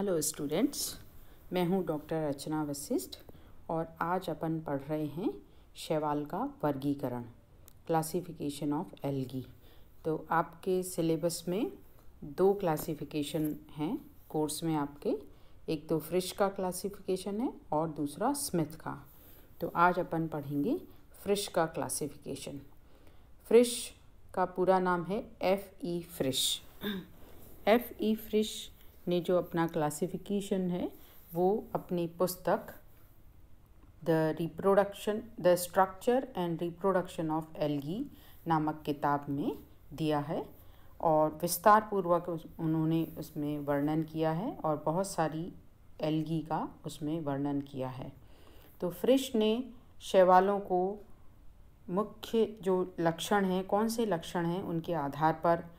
Hello students, मैं हूं doctor अर्चना वशिष्ठ और आज अपन पढ़ रहे हैं शैवाल का वर्गीकरण, क्लासिफिकेशन ऑफ एल्गी। तो आपके सिलेबस में दो क्लासिफिकेशन हैं कोर्स में आपके, एक तो फ्रिश का क्लासिफिकेशन है और दूसरा स्मिथ का। तो आज अपन पढ़ेंगे फ्रिश का क्लासिफिकेशन। फ्रिश का पूरा नाम है F.E. फ्रिश। F.E. फ्रिश ने जो अपना क्लासिफिकेशन है वो अपनी पुस्तक the structure and reproduction of algae नामक किताब में दिया है और विस्तार पूर्वक उन्होंने उसमें वर्णन किया है और बहुत सारी एल्गी का उसमें वर्णन किया है। तो फ्रिश ने शैवालों को मुख्य जो लक्षण हैं, कौन से लक्षण हैं, उनके आधार पर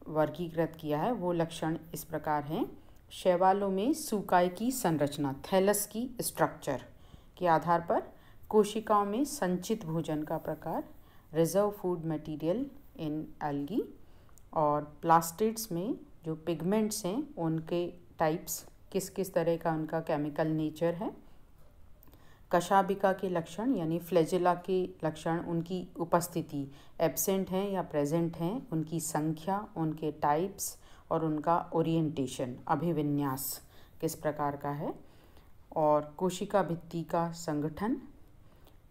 वर्गीकृत किया है। वो लक्षण इस प्रकार हैं। शैवालों में सूकाय की संरचना, थैलस की स्ट्रक्चर के आधार पर, कोशिकाओं में संचित भोजन का प्रकार, reserve food material in algae, और प्लास्टिड्स में जो पिगमेंट्स हैं उनके टाइप्स, किस किस तरह का उनका केमिकल नेचर है, कशाभिका के लक्षण यानी फ्लैजेला के लक्षण, उनकी उपस्थिति एब्सेंट हैं या प्रेजेंट हैं, उनकी संख्या, उनके टाइप्स और उनका ओरिएंटेशन, अभिविन्यास किस प्रकार का है, और कोशिका भित्ति का संगठन,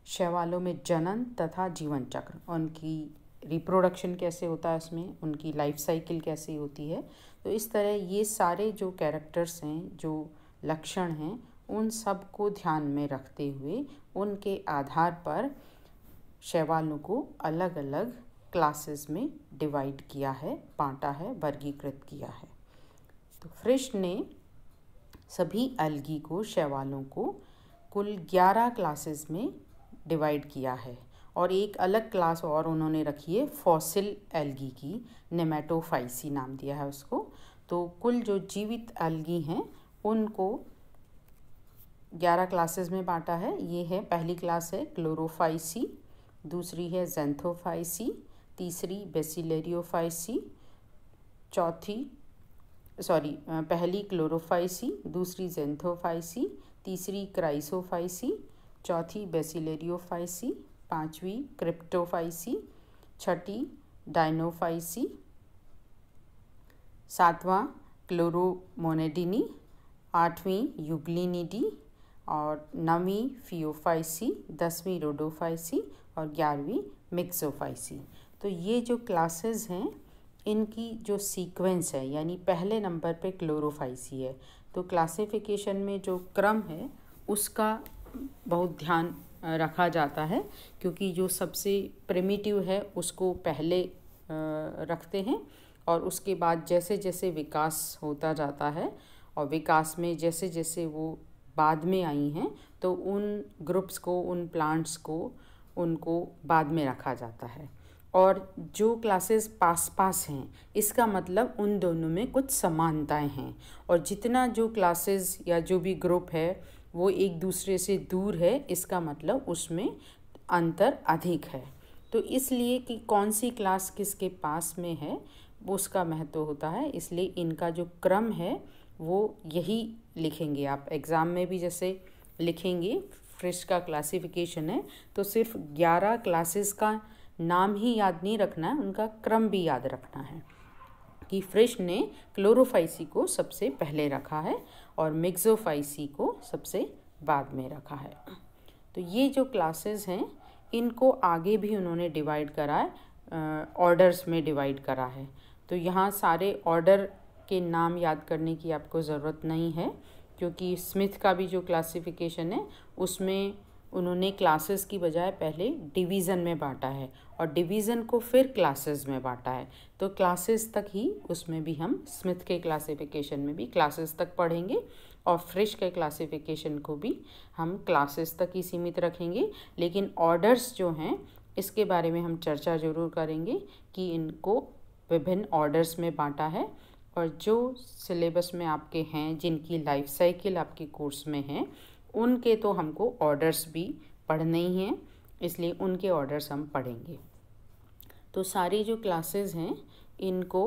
शैवालों में जनन तथा जीवन चक्र, उनकी रिप्रोडक्शन कैसे होता है, उसमें उनकी लाइफ साइकिल कैसी होती है। तो इस तरह ये सारे जो कैरेक्टर्स हैं, जो लक्षण हैं, उन सब को ध्यान में रखते हुए उनके आधार पर शैवालों को अलग अलग क्लासेस में डिवाइड किया है, बांटा है, वर्गीकृत किया है। तो फ्रिश ने सभी एल्गी को, शैवालों को कुल 11 क्लासेस में डिवाइड किया है और एक अलग क्लास और उन्होंने रखी है फॉसिल एल्गी की, नेमेटोफाइसी नाम दिया है उसको। तो कुल जो जीवित एल्गी हैं उनको 11 क्लासेस में बांटा है। ये है, पहली क्लास है क्लोरोफाइसी, दूसरी है ज़ैंथोफाइसी, तीसरी बेसिलेरियोफाइसी, पहली क्लोरोफाइसी, दूसरी ज़ैंथोफाइसी, तीसरी क्राइसोफाइसी, चौथी बेसिलेरियोफाइसी, पांचवी क्रिप्टोफाइसी, छठी डायनोफाइसी, सातवां क्लोरोमोनेडिनी, आठवीं यूग्लिनिडी और 9वीं फियोफाइसी, 10वीं रोडोफाइसी और 11वीं मिक्सोफाइसी। तो ये जो क्लासेस हैं इनकी जो सीक्वेंस है, यानी पहले नंबर पे क्लोरोफाइसी है। तो क्लासिफिकेशन में जो क्रम है उसका बहुत ध्यान रखा जाता है, क्योंकि जो सबसे प्रिमिटिव है उसको पहले रखते हैं और उसके बाद जैसे जैसे विकास होता जाता है और विकास में जैसे जैसे वो बाद में आई हैं तो उन ग्रुप्स को, उन प्लांट्स को, उनको बाद में रखा जाता है। और जो क्लासेस पास पास हैं इसका मतलब उन दोनों में कुछ समानताएं हैं, और जितना जो क्लासेस या जो भी ग्रुप है वो एक दूसरे से दूर है, इसका मतलब उसमें अंतर अधिक है। तो इसलिए कि कौन सी क्लास किसके पास में है वो उसका महत्व होता है। इसलिए इनका जो क्रम है वो यही लिखेंगे आप एग्ज़ाम में भी, जैसे लिखेंगे फ्रिश का क्लासिफिकेशन है तो सिर्फ 11 क्लासेस का नाम ही याद नहीं रखना है, उनका क्रम भी याद रखना है कि फ्रिश ने क्लोरोफाइसी को सबसे पहले रखा है और मिक्सोफाइसी को सबसे बाद में रखा है। तो ये जो क्लासेस हैं इनको आगे भी उन्होंने डिवाइड करा है, ऑर्डर्स में डिवाइड करा है। तो यहाँ सारे ऑर्डर के नाम याद करने की आपको ज़रूरत नहीं है, क्योंकि स्मिथ का भी जो क्लासिफिकेशन है उसमें उन्होंने क्लासेस की बजाय पहले डिवीज़न में बांटा है और डिवीज़न को फिर क्लासेस में बांटा है। तो क्लासेस तक ही उसमें भी हम स्मिथ के क्लासिफिकेशन में भी क्लासेस तक पढ़ेंगे और फ्रिश के क्लासिफिकेशन को भी हम क्लासेस तक ही सीमित रखेंगे। लेकिन ऑर्डर्स जो हैं इसके बारे में हम चर्चा ज़रूर करेंगे कि इनको विभिन्न ऑर्डर्स में बांटा है, और जो सिलेबस में आपके हैं, जिनकी लाइफ साइकिल आपके कोर्स में है, उनके तो हमको ऑर्डर्स भी पढ़ने ही हैं, इसलिए उनके ऑर्डर्स हम पढ़ेंगे। तो सारी जो क्लासेस हैं इनको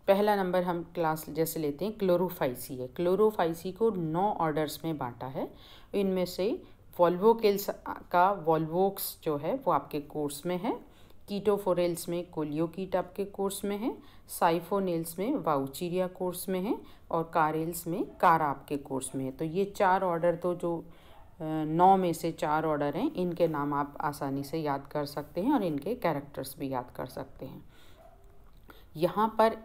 पहला नंबर हम क्लास जैसे लेते हैं क्लोरोफाइसी है। क्लोरोफाइसी को 9 ऑर्डर्स में बांटा है। इनमें से वॉल्वोकिल्स का वॉल्वोक्स जो है वो आपके कोर्स में है, कीटोफोरेल्स में कोलियोकीट आपके कोर्स में है, साइफोनेल्स में वाउचीरिया कोर्स में है और कारेल्स में कारा आपके कोर्स में है। तो ये 4 ऑर्डर तो जो 9 में से 4 ऑर्डर हैं, इनके नाम आप आसानी से याद कर सकते हैं और इनके कैरेक्टर्स भी याद कर सकते हैं। यहाँ पर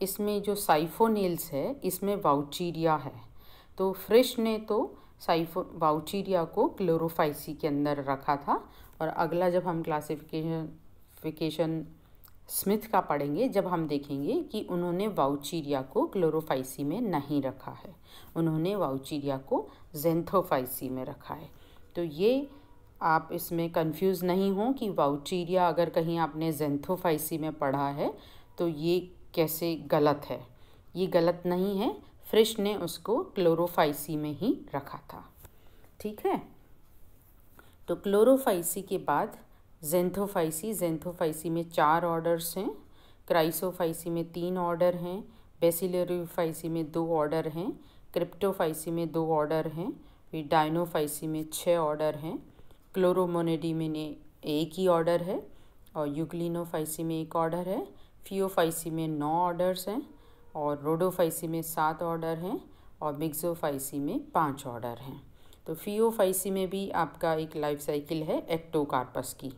इसमें जो साइफोनेल्स है इसमें वाउचीरिया है, तो फ्रिश ने तो वाउचीरिया को क्लोरोफाइसी के अंदर रखा था। और अगला जब हम क्लासिफिकेशन स्मिथ का पढ़ेंगे, जब हम देखेंगे कि उन्होंने वाउचीरिया को क्लोरोफाइसी में नहीं रखा है, उन्होंने वाउचीरिया को ज़ेंथोफाइसी में रखा है। तो ये आप इसमें कंफ्यूज नहीं हो कि वाउचीरिया अगर कहीं आपने ज़ेंथोफाइसी में पढ़ा है तो ये कैसे गलत है। ये गलत नहीं है, फ्रिश ने उसको क्लोरोफाइसी में ही रखा था। ठीक है, तो क्लोरोफाइसी के बाद ज़ेंथोफाइसी में 4 ऑर्डर्स हैं, क्राइसोफाइसी में 3 ऑर्डर हैं, बेसिलरियोफाइसी में 2 ऑर्डर हैं, क्रिप्टोफाइसी में 2 ऑर्डर हैं, फिर डायनोफाइसी में 6 ऑर्डर हैं, क्लोरोमोनेडी में 1 ही ऑर्डर है और यूग्लिनोफाइसी में 1 ऑर्डर है, फियोफाइसी में 9 ऑर्डर्स हैं और रोडोफाइसी में 7 ऑर्डर हैं और मिक्सोफाइसी में 5 ऑर्डर हैं। तो फियोफाइसी में भी आपका एक लाइफ साइकिल है एक्टोकार्पस की,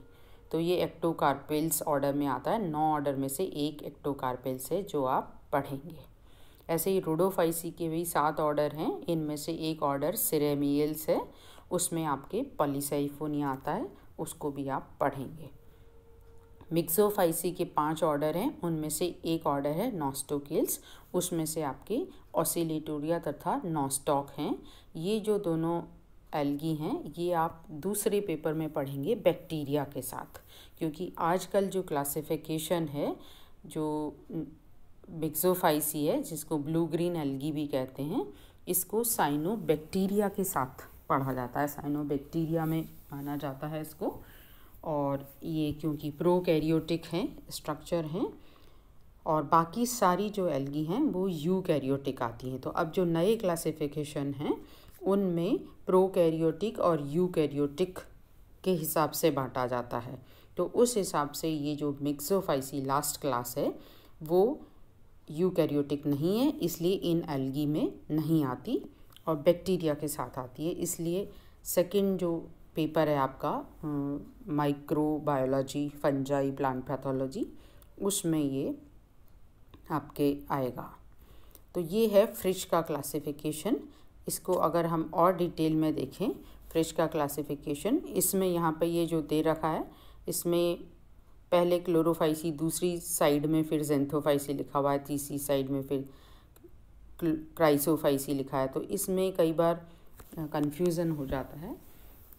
तो ये एक्टोकार्पेल्स ऑर्डर में आता है। 9 ऑर्डर में से एक एक्टोकार्पेल्स है जो आप पढ़ेंगे। ऐसे ही रोडोफाइसी के भी 7 ऑर्डर हैं, इनमें से एक ऑर्डर सिरेमियल्स है, उसमें आपके पॉलीसाइफोनिया आता है, उसको भी आप पढ़ेंगे। मिक्सोफाइसी के 5 ऑर्डर हैं, उनमें से एक ऑर्डर है नॉस्टोकिल्स, उसमें से आपके ऑसिलेटोरिया तथा नॉस्टॉक हैं। ये जो दोनों एल्गी हैं ये आप दूसरे पेपर में पढ़ेंगे बैक्टीरिया के साथ, क्योंकि आजकल जो क्लासिफिकेशन है जो मिक्सोफाइसी है, जिसको ब्लू ग्रीन एल्गी भी कहते हैं, इसको साइनोबैक्टीरिया के साथ पढ़ा जाता है, साइनोबैक्टीरिया में माना जाता है इसको। और ये क्योंकि प्रोकैरियोटिक हैं, स्ट्रक्चर हैं, और बाकी सारी जो एल्गी हैं वो यूकैरियोटिक आती हैं। तो अब जो नए क्लासिफिकेशन हैं उनमें प्रोकैरियोटिक और यूकैरियोटिक के हिसाब से बांटा जाता है। तो उस हिसाब से ये जो मिक्सोफाइसी लास्ट क्लास है वो यूकैरियोटिक नहीं है, इसलिए इन एल्गी में नहीं आती और बैक्टीरिया के साथ आती है। इसलिए सेकंड जो पेपर है आपका माइक्रोबायोलॉजी, फंजाई, प्लांट पैथोलॉजी, उसमें ये आपके आएगा। तो ये है फ्रिश का क्लासिफिकेशन। इसको अगर हम और डिटेल में देखें फ्रिश का क्लासिफिकेशन, इसमें यहाँ पे ये जो दे रखा है इसमें पहले क्लोरोफाइसी, दूसरी साइड में फिर ज़ेंथोफाइसी लिखा हुआ है, तीसरी साइड में फिर क्राइसोफाइसी लिखा है। तो इसमें कई बार कन्फ्यूज़न हो जाता है,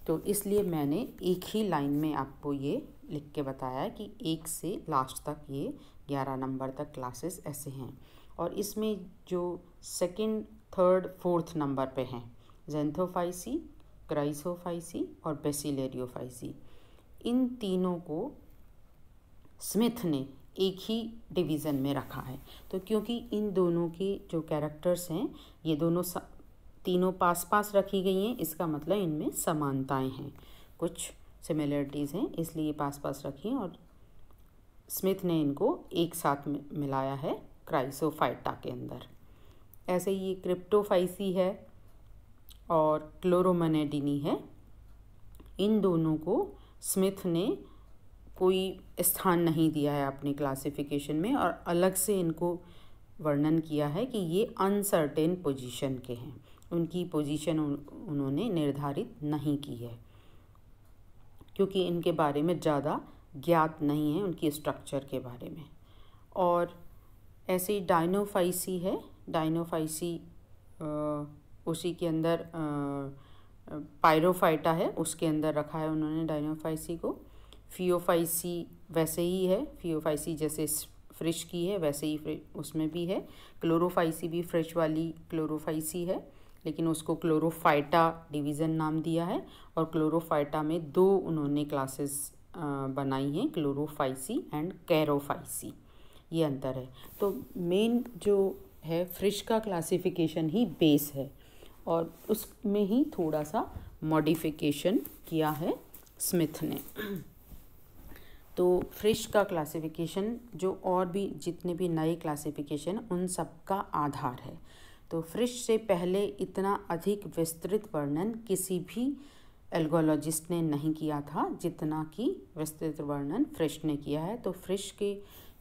तो इसलिए मैंने एक ही लाइन में आपको ये लिख के बताया है कि 1 से लास्ट तक ये 11 नंबर तक क्लासेस ऐसे हैं। और इसमें जो सेकंड, थर्ड, फोर्थ नंबर पे हैं ज़ेंथोफाइसी, क्राइसोफाइसी और बेसिलरियोफाइसी, इन तीनों को स्मिथ ने एक ही डिवीज़न में रखा है। तो क्योंकि इन दोनों के जो कैरेक्टर्स हैं ये दोनों तीनों पास पास रखी गई हैं, इसका मतलब इनमें समानताएं हैं, कुछ सिमिलरिटीज़ हैं, इसलिए पास पास रखी हैं और स्मिथ ने इनको एक साथ मिलाया है क्राइसोफाइटा के अंदर। ऐसे ही ये क्रिप्टोफाइसी है और क्लोरोमोनेडिनी है। इन दोनों को स्मिथ ने कोई स्थान नहीं दिया है अपनी क्लासिफिकेशन में और अलग से इनको वर्णन किया है कि ये अनसर्टेन पोजीशन के हैं, उनकी पोजीशन उन्होंने निर्धारित नहीं की है क्योंकि इनके बारे में ज़्यादा ज्ञात नहीं है, उनकी स्ट्रक्चर के बारे में। और ऐसे ही डायनोफाइसी है, डायनोफाइसी उसी के अंदर पायरोफाइटा है, उसके अंदर रखा है उन्होंने डायनोफाइसी को। फियोफाइसी वैसे ही है, फियोफाइसी जैसे फ्रिश की है वैसे ही उसमें भी है। क्लोरोफाइसी भी फ्रिश वाली क्लोरोफाइसी है, लेकिन उसको क्लोरोफाइटा डिवीज़न नाम दिया है और क्लोरोफाइटा में 2 उन्होंने क्लासेस बनाई हैं, क्लोरोफाइसी एंड कैरोफाइसी। ये अंतर है। तो मेन जो है फिश का क्लासिफिकेशन ही बेस है और उसमें ही थोड़ा सा मॉडिफिकेशन किया है स्मिथ ने। तो फिश का क्लासिफिकेशन जो और भी जितने भी नए क्लासिफिकेशन उन सब का आधार है। तो फिश से पहले इतना अधिक विस्तृत वर्णन किसी भी एल्गोलॉजिस्ट ने नहीं किया था जितना कि विस्तृत वर्णन फिश ने किया है। तो फिश के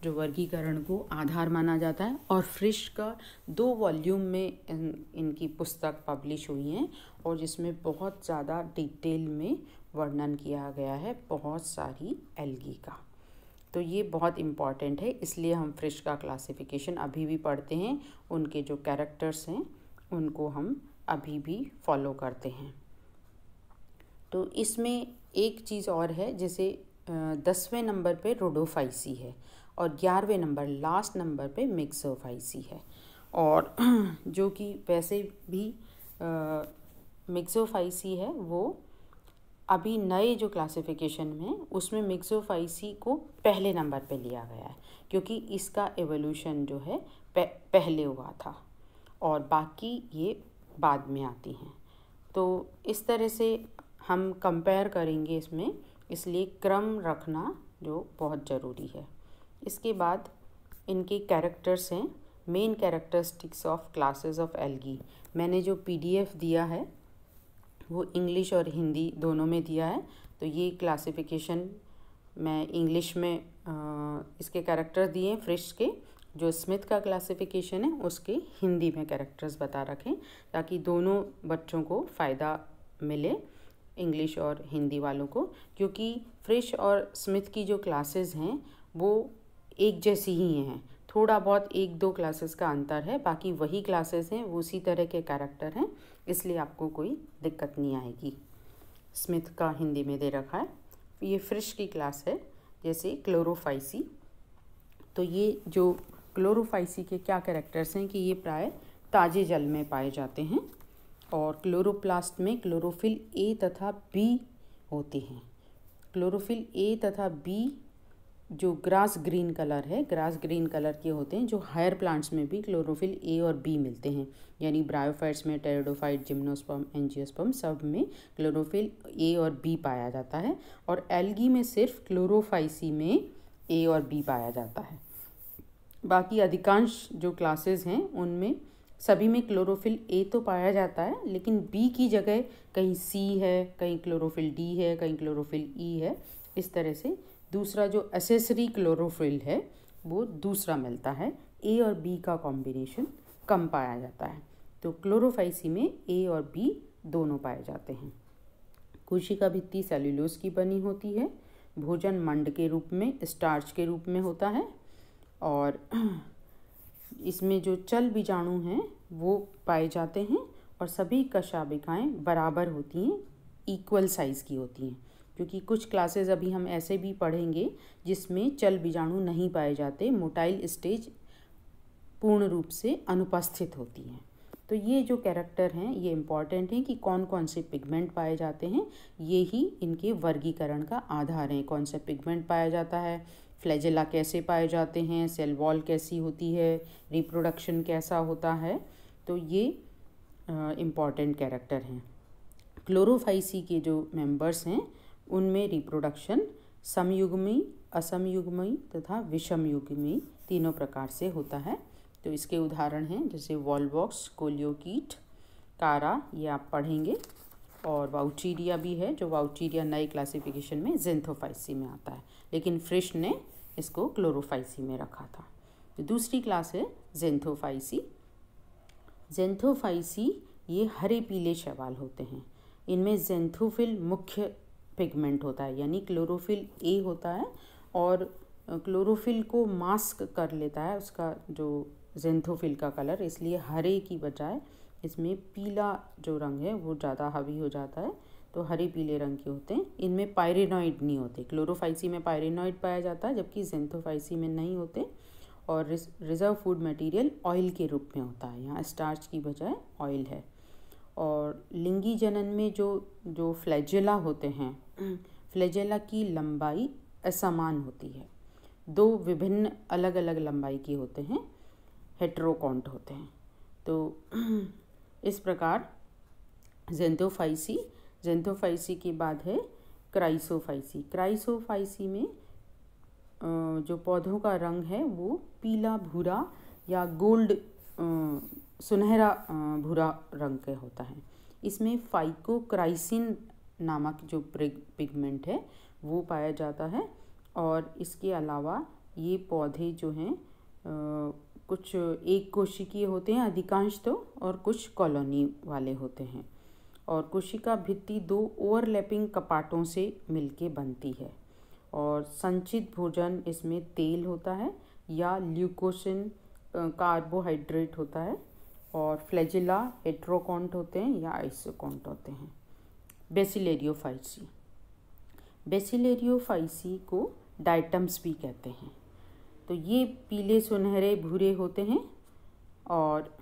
जो वर्गीकरण को आधार माना जाता है और फिश का 2 वॉल्यूम में इनकी पुस्तक पब्लिश हुई हैं और जिसमें बहुत ज़्यादा डिटेल में वर्णन किया गया है बहुत सारी एल्गी का। तो ये बहुत इम्पॉर्टेंट है, इसलिए हम फिश का क्लासिफिकेशन अभी भी पढ़ते हैं। उनके जो कैरेक्टर्स हैं उनको हम अभी भी फॉलो करते हैं। तो इसमें एक चीज़ और है, जैसे 10वें नंबर पे रोडोफाइसी है और 11वें नंबर लास्ट नंबर पे मिक्सोफाइसी है। और जो कि वैसे भी मिक्सोफाइसी है वो अभी नए जो क्लासिफिकेशन में उसमें मिक्सोफाइसी को पहले नंबर पे लिया गया है क्योंकि इसका एवोल्यूशन जो है पहले हुआ था और बाकी ये बाद में आती हैं। तो इस तरह से हम कंपेयर करेंगे इसमें, इसलिए क्रम रखना जो बहुत ज़रूरी है। इसके बाद इनके कैरेक्टर्स हैं, main characteristics of classes of algae. मैंने जो PDF दिया है वो इंग्लिश और हिंदी दोनों में दिया है। तो ये क्लासिफिकेशन मैं इंग्लिश में इसके कैरेक्टर दिए हैं फिश के, जो स्मिथ का क्लासिफिकेशन है उसके हिंदी में कैरेक्टर्स बता रखें ताकि दोनों बच्चों को फ़ायदा मिले, इंग्लिश और हिंदी वालों को, क्योंकि फिश और स्मिथ की जो क्लासेस हैं वो एक जैसी ही हैं। थोड़ा बहुत 1-2 क्लासेस का अंतर है, बाकी वही क्लासेस हैं, वो उसी तरह के कैरेक्टर हैं, इसलिए आपको कोई दिक्कत नहीं आएगी। स्मिथ का हिंदी में दे रखा है। ये फिश की क्लास है, जैसे क्लोरोफाइसी। तो ये जो क्लोरोफाइसी के क्या कैरेक्टर्स हैं कि ये प्राय ताज़े जल में पाए जाते हैं और क्लोरोप्लास्ट में क्लोरोफिल A तथा B होते हैं। क्लोरोफिल A तथा B जो ग्रास ग्रीन कलर है, ग्रास ग्रीन कलर के होते हैं, जो हायर प्लांट्स में भी क्लोरोफिल A और B मिलते हैं, यानी ब्रायोफाइट्स में टेरिडोफाइट, जिम्नोस्पर्म, एंजियोस्पर्म सब में क्लोरोफिल A और B पाया जाता है और एल्गी में सिर्फ क्लोरोफाइसी में A और B पाया जाता है। बाकी अधिकांश जो क्लासेस हैं उनमें सभी में क्लोरोफिल A तो पाया जाता है, लेकिन B की जगह कहीं C है, कहीं क्लोरोफिल D है, कहीं क्लोरोफिल E है। इस तरह से दूसरा जो एसेसरी क्लोरोफिल है वो दूसरा मिलता है। A और B का कॉम्बिनेशन कम पाया जाता है। तो क्लोरोफाइसी में A और B दोनों पाए जाते हैं। कोशिका भित्ति सेल्यूलोज की बनी होती है, भोजन मंड के रूप में, स्टार्च के रूप में होता है और इसमें जो चल बीजाणु हैं वो पाए जाते हैं और सभी कशाबिकाएँ बराबर होती हैं, इक्वल साइज़ की होती हैं, क्योंकि कुछ क्लासेस अभी हम ऐसे भी पढ़ेंगे जिसमें चल बीजाणु नहीं पाए जाते, मोटाइल स्टेज पूर्ण रूप से अनुपस्थित होती हैं। तो ये जो कैरेक्टर हैं ये इम्पॉर्टेंट हैं कि कौन कौन से पिगमेंट पाए जाते हैं, ये ही इनके वर्गीकरण का आधार है। कौन सा पिगमेंट पाया जाता है, फ्लैजेला कैसे पाए जाते हैं, सेल वॉल कैसी होती है, रिप्रोडक्शन कैसा होता है, तो ये इम्पॉर्टेंट कैरेक्टर हैं। क्लोरोफाइसी के जो मेंबर्स हैं उनमें रिप्रोडक्शन समयुग्मी, असमयुग्मी तथा विषमयुग्मी तीनों प्रकार से होता है। तो इसके उदाहरण हैं जैसे वॉलवॉक्स, कोलियोकीट, कारा, ये आप पढ़ेंगे, और वाउचीरिया भी है, जो वाउचीरिया नए क्लासिफिकेशन में ज़ेंथोफाइसी में आता है, लेकिन फिश ने इसको क्लोरोफाइसी में रखा था। तो दूसरी क्लास है ज़ेंथोफाइसी। ज़ेंथोफाइसी ये हरे पीले शैवाल होते हैं। इनमें ज़ेंथोफिल मुख्य पिगमेंट होता है, यानी क्लोरोफिल A होता है और क्लोरोफिल को मास्क कर लेता है उसका जो ज़ेंथोफिल का कलर, इसलिए हरे की बजाय इसमें पीला जो रंग है वो ज़्यादा हावी हो जाता है, तो हरे पीले रंग के होते हैं। इनमें पायरेनॉइड नहीं होते। क्लोरोफाइसी में पायरेनॉइड पाया जाता है जबकि ज़ेंथोफाइसी में नहीं होते, और रिजर्व फूड मटेरियल ऑयल के रूप में होता है, यहाँ स्टार्च की बजाय ऑयल है। और लिंगी जनन में जो फ्लैजेला होते हैं, फ्लैजेला की लंबाई असमान होती है। दो विभिन्न अलग अलग लंबाई के होते हैं, हेटेरोकॉन्ट होते हैं। तो इस प्रकार ज़ेंथोफाइसी के बाद है क्राइसोफाइसी। क्राइसोफाइसी में जो पौधों का रंग है वो पीला भूरा या गोल्ड सुनहरा भूरा रंग का होता है। इसमें फाइकोक्राइसिन नामक जो पिगमेंट है वो पाया जाता है। और इसके अलावा ये पौधे जो हैं कुछ एक कोशिकीय होते हैं अधिकांश तो, और कुछ कॉलोनी वाले होते हैं। और कोशिका भित्ति दो ओवरलैपिंग कपाटों से मिलके बनती है। और संचित भोजन इसमें तेल होता है या ल्यूकोसिन कार्बोहाइड्रेट होता है। और फ्लैजिला हेटेरोकॉन्ट होते हैं या आइसोकॉन्ट होते हैं। बेसिलेरियोफाइसी को डाइटम्स भी कहते हैं। तो ये पीले सुनहरे भूरे होते हैं और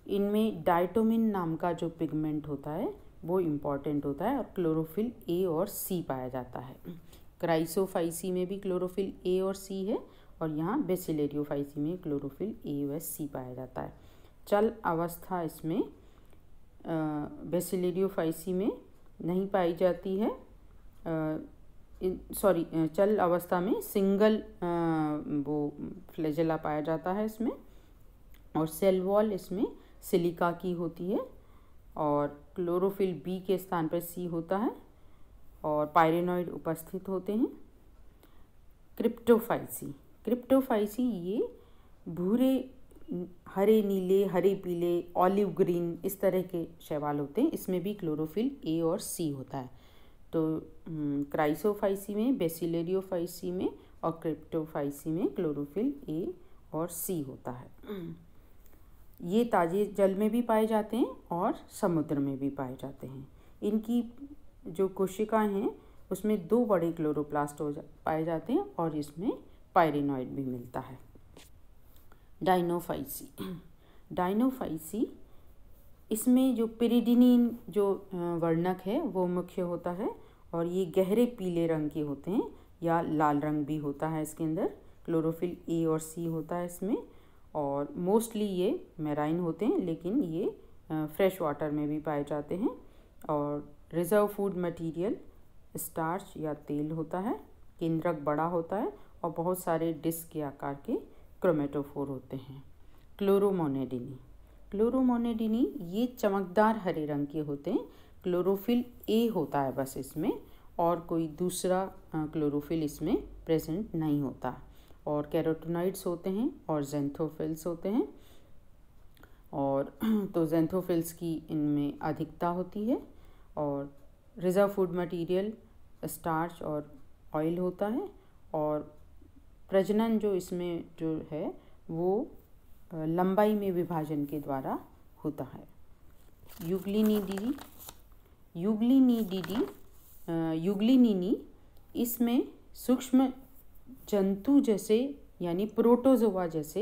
इनमें डायटोमिन नाम का जो पिगमेंट होता है वो इम्पॉर्टेंट होता है और क्लोरोफिल ए और सी पाया जाता है। क्राइसोफाइसी में भी क्लोरोफिल ए और सी है और यहाँ बेसिलेरियोफाइसी में क्लोरोफिल ए व सी पाया जाता है। चल अवस्था इसमें बेसिलेरियोफाइसी में नहीं पाई जाती है। चल अवस्था में सिंगल वो फ्लैजेला पाया जाता है इसमें। और सेल वॉल इसमें सिलिका की होती है और क्लोरोफिल बी के स्थान पर सी होता है और पायरेनॉइड उपस्थित होते हैं। क्रिप्टोफाइसी ये भूरे, हरे नीले, हरे पीले, ऑलिव ग्रीन इस तरह के शैवाल होते हैं। इसमें भी क्लोरोफिल ए और सी होता है। तो क्राइसोफाइसी में, बेसिलेरियोफाइसी में और क्रिप्टोफाइसी में क्लोरोफिल ए और सी होता है। ये ताजे जल में भी पाए जाते हैं और समुद्र में भी पाए जाते हैं। इनकी जो कोशिकाएं हैं उसमें दो बड़े क्लोरोप्लास्ट पाए जाते हैं और इसमें पायरेनॉइड भी मिलता है। डाइनोफाइसी इसमें जो पिरिडिनिन जो वर्णक है वो मुख्य होता है और ये गहरे पीले रंग के होते हैं या लाल रंग भी होता है इसके अंदर। क्लोरोफिल ए और सी होता है इसमें और मोस्टली ये मैराइन होते हैं, लेकिन ये फ्रेश वाटर में भी पाए जाते हैं। और रिजर्व फूड मटेरियल स्टार्च या तेल होता है। केंद्रक बड़ा होता है और बहुत सारे डिस्क के आकार के क्रोमेटोफोर होते हैं। क्लोरोमोनेडिनी ये चमकदार हरे रंग के होते हैं। क्लोरोफिल ए होता है बस इसमें और कोई दूसरा क्लोरोफिल इसमें प्रेजेंट नहीं होता। और कैरोटिनॉइड्स होते हैं और ज़ेंथोफिल्स होते हैं। और तो ज़ेंथोफिल्स की इनमें अधिकता होती है। और रिजर्व फूड मटेरियल स्टार्च और ऑयल होता है। और प्रजनन जो इसमें जो है वो लंबाई में विभाजन के द्वारा होता है। यूग्लिनिनी इसमें सूक्ष्म जंतु जैसे यानी प्रोटोजोआ जैसे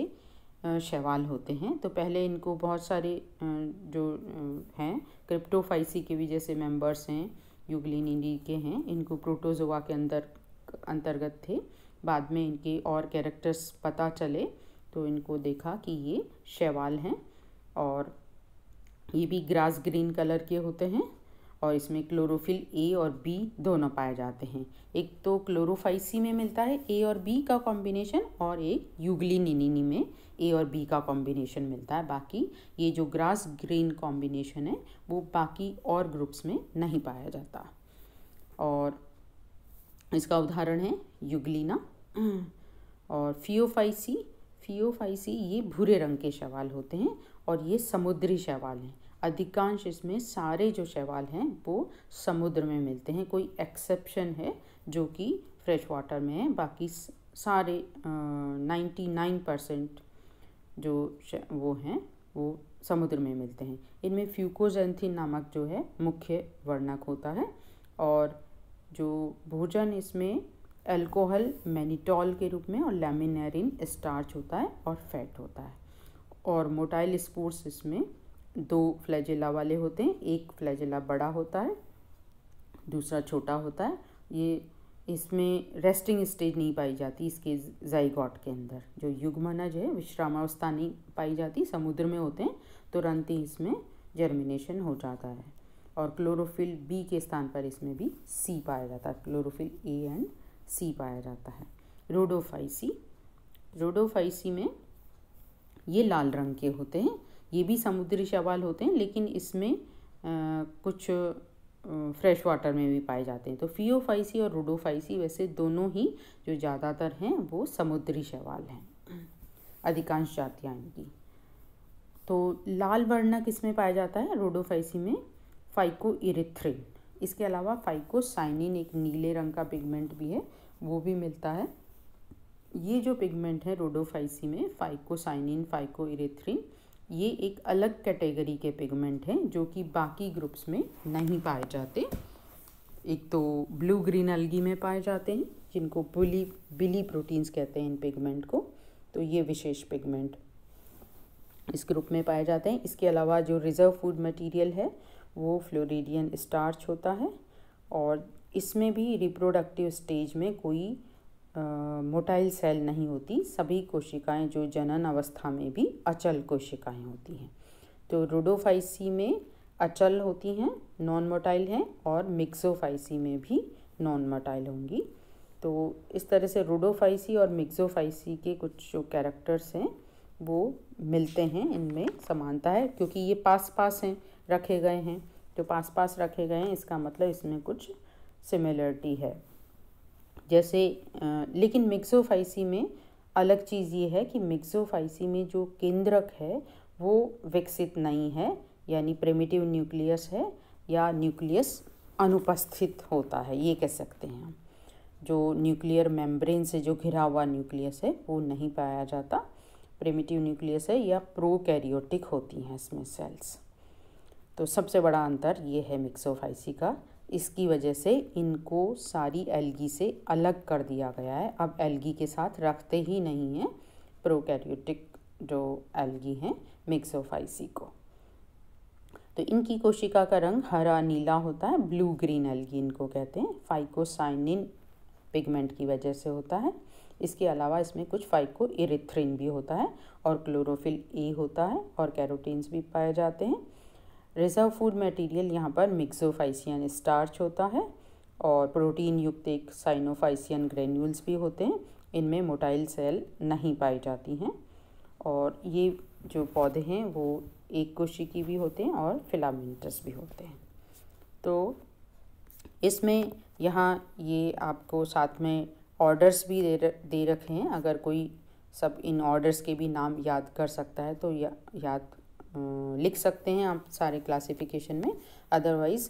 शैवाल होते हैं। तो पहले इनको बहुत सारे जो हैं क्रिप्टोफाइसी के भी जैसे मेंबर्स हैं, यूग्लिनिडी के हैं, इनको प्रोटोजोआ के अंतर्गत थे। बाद में इनके और कैरेक्टर्स पता चले तो इनको देखा कि ये शैवाल हैं और ये भी ग्रास ग्रीन कलर के होते हैं और इसमें क्लोरोफिल ए और बी दोनों पाए जाते हैं। एक तो क्लोरोफाइसी में मिलता है ए और बी का कॉम्बिनेशन और एक यूग्लिनिनी में ए और बी का कॉम्बिनेशन मिलता है। बाकी ये जो ग्रास ग्रीन कॉम्बिनेशन है वो बाकी और ग्रुप्स में नहीं पाया जाता। और इसका उदाहरण है यूग्लिना। और फियोफाइसी ये भूरे रंग के शैवाल होते हैं और ये समुद्री शैवाल हैं। अधिकांश इसमें सारे जो शैवाल हैं वो समुद्र में मिलते हैं। कोई एक्सेप्शन है जो कि फ्रेश वाटर में है, बाकी सारे 99% जो वो हैं वो समुद्र में मिलते हैं। इनमें फ्यूकोजेंथिन नामक जो है मुख्य वर्णक होता है। और जो भोजन इसमें अल्कोहल मैनिटॉल के रूप में और लैमिनेरिन स्टार्च होता है और फैट होता है। और मोटाइल स्पोर्स इसमें दो फ्लैजेला वाले होते हैं। एक फ्लैजेला बड़ा होता है, दूसरा छोटा होता है। ये इसमें रेस्टिंग स्टेज नहीं पाई जाती इसके जाइगोट के अंदर। जो युग्मनज है विश्रामावस्था नहीं पाई जाती, समुद्र में होते हैं, तुरंत ही इसमें जर्मिनेशन हो जाता है। और क्लोरोफिल बी के स्थान पर इसमें भी सी पाया जाता है, क्लोरोफिल ए एंड सी पाया जाता है। रोडोफाइसी, रोडोफाइसी में ये लाल रंग के होते हैं, ये भी समुद्री शैवाल होते हैं, लेकिन इसमें कुछ फ्रेश वाटर में भी पाए जाते हैं। तो फियोफाइसी और रोडोफाइसी वैसे दोनों ही जो ज़्यादातर हैं वो समुद्री शैवाल हैं, अधिकांश जातियाँ इनकी। तो लाल वर्ण किसमें पाया जाता है रोडोफाइसी में? फाइकोइरिथ्रिन। इसके अलावा फाइकोसाइनिन एक नीले रंग का पिगमेंट भी है, वो भी मिलता है। ये जो पिगमेंट है रोडोफाइसी में फाइकोसाइनिन, फाइकोइरिथ्रिन, ये एक अलग कैटेगरी के पिगमेंट हैं जो कि बाकी ग्रुप्स में नहीं पाए जाते। एक तो ब्लू ग्रीन अलगी में पाए जाते हैं जिनको बिली प्रोटीन्स कहते हैं इन पिगमेंट को, तो ये विशेष पिगमेंट इस ग्रुप में पाए जाते हैं। इसके अलावा जो रिजर्व फूड मटेरियल है वो फ्लोरिडियन स्टार्च होता है, और इसमें भी रिप्रोडक्टिव स्टेज में कोई मोटाइल सेल नहीं होती। सभी कोशिकाएं जो जनन अवस्था में भी अचल कोशिकाएं होती हैं। तो रोडोफाइसी में अचल होती हैं, नॉन मोटाइल हैं, और मिक्सोफाइसी में भी नॉन मोटाइल होंगी। तो इस तरह से रोडोफाइसी और मिक्सोफाइसी के कुछ जो कैरेक्टर्स हैं वो मिलते हैं, इनमें समानता है क्योंकि ये पास पास हैं, रखे गए हैं। तो पास पास रखे गए हैं इसका मतलब इसमें कुछ सिमिलरिटी है। जैसे लेकिन मिक्सोफाइसी में अलग चीज़ ये है कि मिक्सोफाइसी में जो केंद्रक है वो विकसित नहीं है, यानी प्रिमिटिव न्यूक्लियस है या न्यूक्लियस अनुपस्थित होता है, ये कह सकते हैं हम। जो न्यूक्लियर मेम्ब्रेन से जो घिरा हुआ न्यूक्लियस है वो नहीं पाया जाता, प्रिमिटिव न्यूक्लियस है या प्रोकैरियोटिक होती हैं इसमें सेल्स। तो सबसे बड़ा अंतर ये है मिक्सोफाइसी का। इसकी वजह से इनको सारी एल्गी से अलग कर दिया गया है। अब एल्गी के साथ रखते ही नहीं हैं प्रोकैरियोटिक जो एल्गी हैं मिक्सोफाइसी को। तो इनकी कोशिका का रंग हरा नीला होता है, ब्लू ग्रीन एल्गी इनको कहते हैं। फाइकोसाइनिन पिगमेंट की वजह से होता है। इसके अलावा इसमें कुछ फाइकोइरिथ्रिन भी होता है और क्लोरोफिल ए होता है और कैरोटीन्स भी पाए जाते हैं। रिजर्व फूड मटेरियल यहाँ पर मिक्सोफाइसियन स्टार्च होता है और प्रोटीन युक्त एक साइनोफाइसियन ग्रेन्यूल्स भी होते हैं। इनमें मोटाइल सेल नहीं पाई जाती हैं और ये जो पौधे हैं वो एक कोशिकी भी होते हैं और फिलामेंटस भी होते हैं। तो इसमें यहाँ ये आपको साथ में ऑर्डर्स भी दे रखे हैं। अगर कोई सब इन ऑर्डर्स के भी नाम याद कर सकता है तो याद लिख सकते हैं आप सारे क्लासिफिकेशन में। अदरवाइज़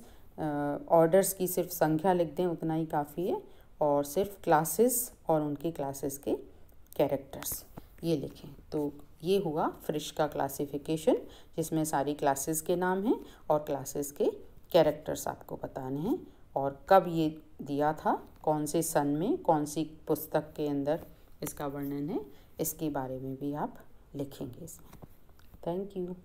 ऑर्डर्स की सिर्फ संख्या लिख दें उतना ही काफ़ी है, और सिर्फ क्लासेस और उनके क्लासेस के कैरेक्टर्स ये लिखें। तो ये हुआ फ्रिश का क्लासिफिकेशन जिसमें सारी क्लासेस के नाम हैं और क्लासेस के कैरेक्टर्स आपको बताने हैं और कब ये दिया था, कौन से सन में, कौन सी पुस्तक के अंदर इसका वर्णन है, इसके बारे में भी आप लिखेंगे इसमें। Thank you.